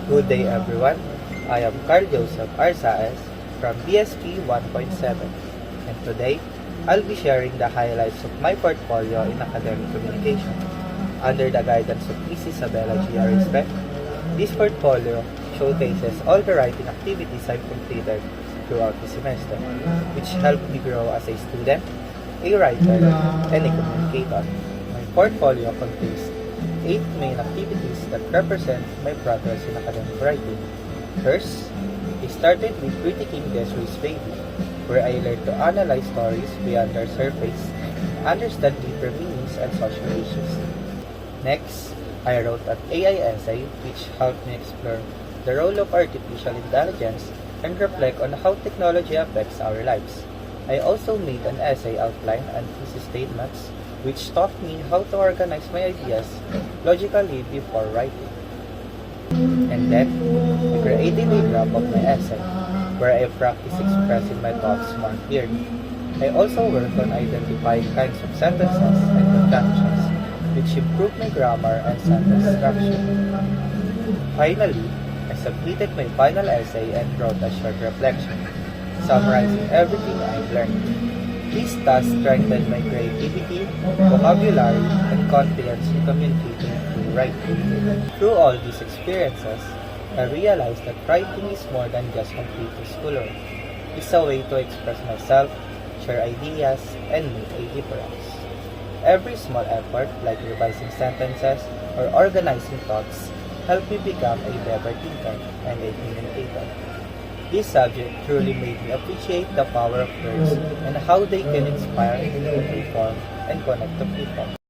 Good day everyone. I am Carl Joseph Arsaes from BSP 1.7 and today I'll be sharing the highlights of my portfolio in academic communication. Under the guidance of Miss Isabella G. Arispe, this portfolio showcases all the writing activities I've completed throughout the semester, which helped me grow as a student, a writer, and a communicator. My portfolio contains 8 main activities that represent my progress in academic writing. First, I started with critiquing Desiree Baby, where I learned to analyze stories beyond their surface and understand deeper meanings and social issues. Next, I wrote an AI essay which helped me explore the role of artificial intelligence and reflect on how technology affects our lives. I also made an essay outline and thesis statements which taught me how to organize my ideas logically before writing. And then, I created a draft of my essay, where I practiced expressing my thoughts more clearly. I also worked on identifying kinds of sentences and conjunctions, which improved my grammar and sentence structure. Finally, I submitted my final essay and wrote a short reflection, summarizing everything I've learned. This task strengthened my creativity, vocabulary, and confidence in communicating through writing. Through all these experiences, I realized that writing is more than just completing schoolwork. It's a way to express myself, share ideas, and make a difference. Every small effort, like revising sentences or organizing thoughts, helped me become a better thinker and a communicator. This subject truly made me appreciate the power of words and how they can inspire, inform, and connect to people.